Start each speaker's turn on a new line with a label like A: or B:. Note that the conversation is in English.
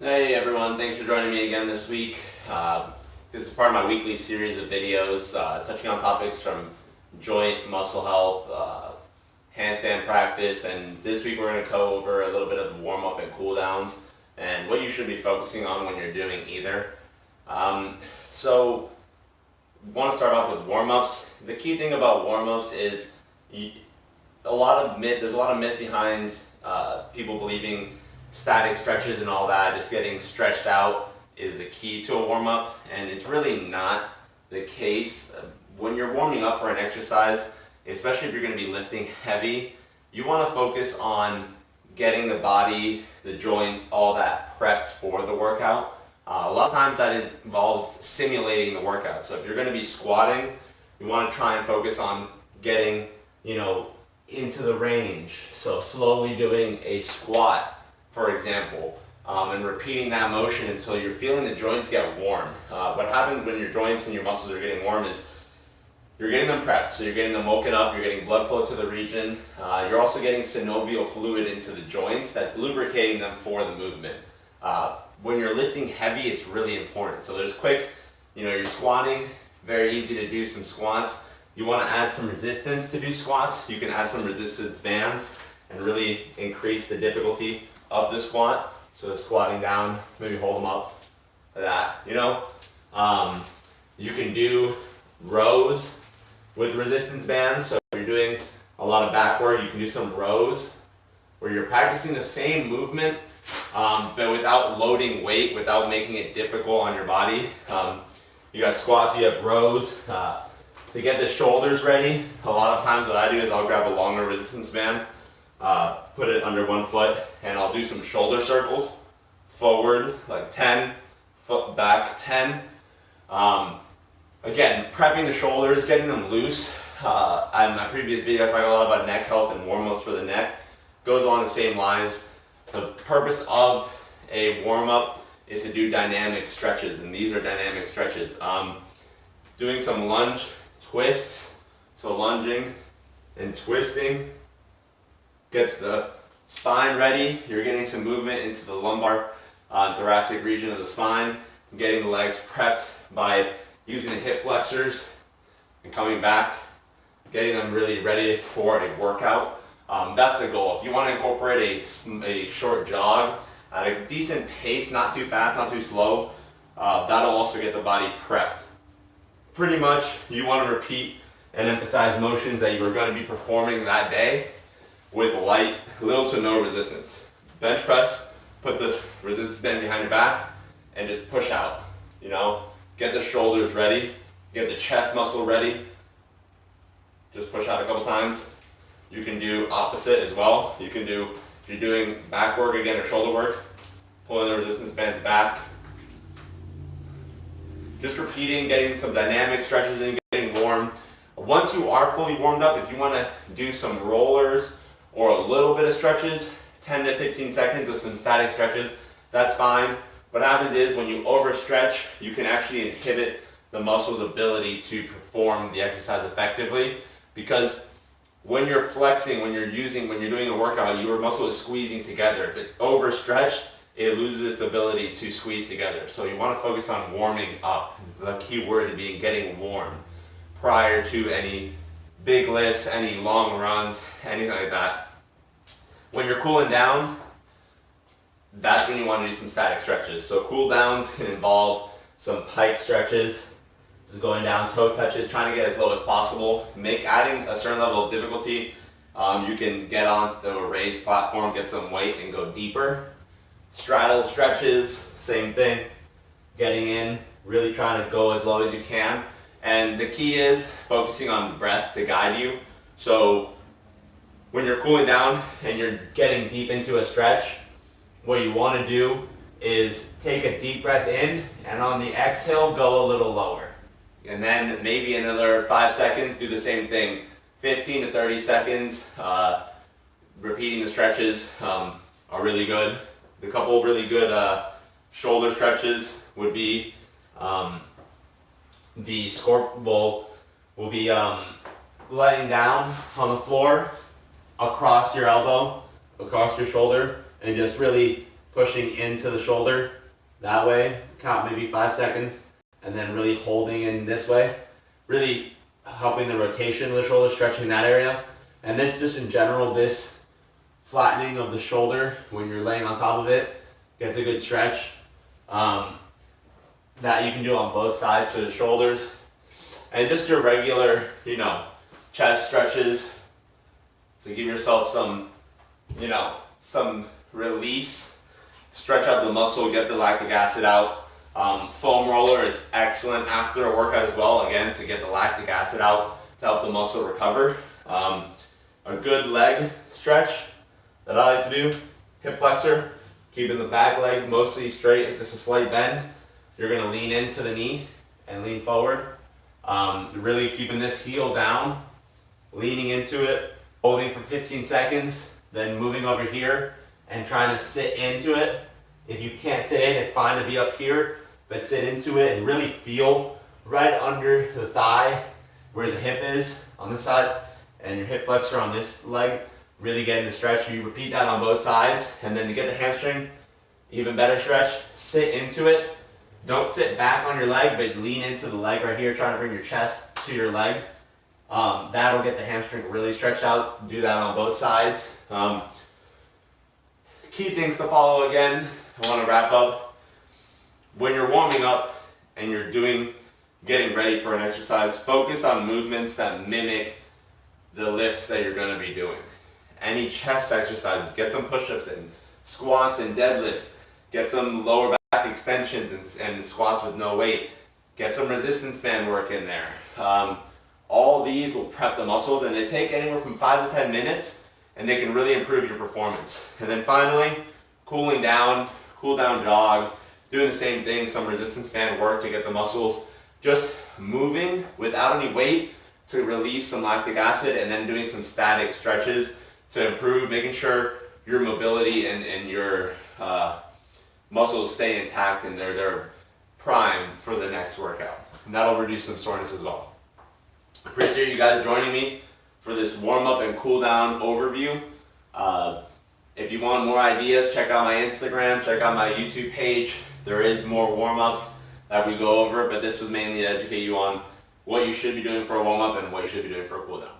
A: Hey everyone, thanks for joining me again this week. This is part of my weekly series of videos touching on topics from joint, muscle health, handstand practice, and this week we're going to go over a little bit of warm-up and cool-downs and what you should be focusing on when you're doing either. So, want to start off with warm-ups. The key thing about warm-ups is there's a lot of myth behind people believing static stretches and all that, just getting stretched out is the key to a warm-up, and it's really not the case. When you're warming up for an exercise, especially if you're going to be lifting heavy, you want to focus on getting the body, the joints, all that prepped for the workout. A lot of times that involves simulating the workout. So if you're going to be squatting, you want to try and focus on getting, into the range. So slowly doing a squat, for example, and repeating that motion until you're feeling the joints get warm. What happens when your joints and your muscles are getting warm is you're getting them prepped, so you're getting them woken up, you're getting blood flow to the region. You're also getting synovial fluid into the joints that's lubricating them for the movement. When you're lifting heavy, it's really important. So there's quick, you're squatting, very easy to do some squats. You want to add some resistance to do squats. You can add some resistance bands and really increase the difficulty of the squat. So squatting down, maybe hold them up like that, You can do rows with resistance bands. So if you're doing a lot of back work, you can do some rows where you're practicing the same movement, but without loading weight, without making it difficult on your body. You got squats, you have rows. To get the shoulders ready, a lot of times what I do is I'll grab a longer resistance band, put it under one foot, and I'll do some shoulder circles, forward, like 10, foot back 10. Again, prepping the shoulders, getting them loose. In my previous video, I talked a lot about neck health and warm-ups for the neck. Goes along the same lines. The purpose of a warm-up is to do dynamic stretches, and these are dynamic stretches. Doing some lunge twists, so lunging and twisting gets the spine ready. You're getting some movement into the lumbar thoracic region of the spine, getting the legs prepped by using the hip flexors and coming back, getting them really ready for a workout. That's the goal. If you want to incorporate a short jog at a decent pace, not too fast, not too slow, that'll also get the body prepped. Pretty much you want to repeat and emphasize motions that you are going to be performing that day with light, little to no resistance. Bench press, put the resistance band behind your back and just push out. Get the shoulders ready, get the chest muscle ready. Just push out a couple times. You can do opposite as well. You can do, if you're doing back work again or shoulder work, pulling the resistance bands back. Just repeating, getting some dynamic stretches and getting warm. Once you are fully warmed up, if you want to do some rollers or a little bit of stretches, 10 to 15 seconds of some static stretches, that's fine. What happens is when you overstretch, you can actually inhibit the muscle's ability to perform the exercise effectively, because when you're flexing, when you're doing a workout, your muscle is squeezing together. If it's overstretched, it loses its ability to squeeze together. So you want to focus on warming up. The key word being getting warm prior to any big lifts, any long runs, anything like that. When you're cooling down, that's when you want to do some static stretches. So cool downs can involve some pike stretches, just going down, toe touches, trying to get as low as possible. Adding a certain level of difficulty. You can get on a raised platform, get some weight, and go deeper. Straddle stretches, same thing. Getting in, really trying to go as low as you can. And the key is focusing on the breath to guide you. So when you're cooling down and you're getting deep into a stretch, what you want to do is take a deep breath in, and on the exhale, go a little lower. And then maybe another 5 seconds, do the same thing. 15 to 30 seconds, repeating the stretches are really good. The couple really good shoulder stretches would be the scorpion will be laying down on the floor across your elbow, across your shoulder, and just really pushing into the shoulder that way, count maybe 5 seconds, and then really holding in this way, really helping the rotation of the shoulder, stretching that area. And then just in general, this flattening of the shoulder when you're laying on top of it gets a good stretch. That you can do on both sides for the shoulders. And just your regular, chest stretches to give yourself some, some release. Stretch out the muscle, get the lactic acid out. Foam roller is excellent after a workout as well, again, to get the lactic acid out to help the muscle recover. A good leg stretch that I like to do, hip flexor, keeping the back leg mostly straight, just a slight bend. You're going to lean into the knee and lean forward. Really keeping this heel down, leaning into it, holding for 15 seconds, then moving over here and trying to sit into it. If you can't sit in, it's fine to be up here, but sit into it and really feel right under the thigh where the hip is on this side and your hip flexor on this leg, really getting the stretch. You repeat that on both sides, and then to get the hamstring, even better stretch, sit into it. Don't sit back on your leg, but lean into the leg right here, trying to bring your chest to your leg. That'll get the hamstring really stretched out. Do that on both sides. Key things to follow again, I want to wrap up. When you're warming up and you're getting ready for an exercise, focus on movements that mimic the lifts that you're going to be doing. Any chest exercises, get some push-ups in, squats and deadlifts, get some lower back extensions and squats with no weight, get some resistance band work in there. All these will prep the muscles, and they take anywhere from 5 to 10 minutes, and they can really improve your performance. And then finally, cool down jog, doing the same thing, some resistance band work to get the muscles just moving without any weight to release some lactic acid, and then doing some static stretches to improve, making sure your mobility and your muscles stay intact and they're primed for the next workout. And that'll reduce some soreness as well. Appreciate you guys joining me for this warm-up and cool-down overview. If you want more ideas, check out my Instagram, check out my YouTube page. There is more warm-ups that we go over, but this was mainly to educate you on what you should be doing for a warm-up and what you should be doing for a cool-down.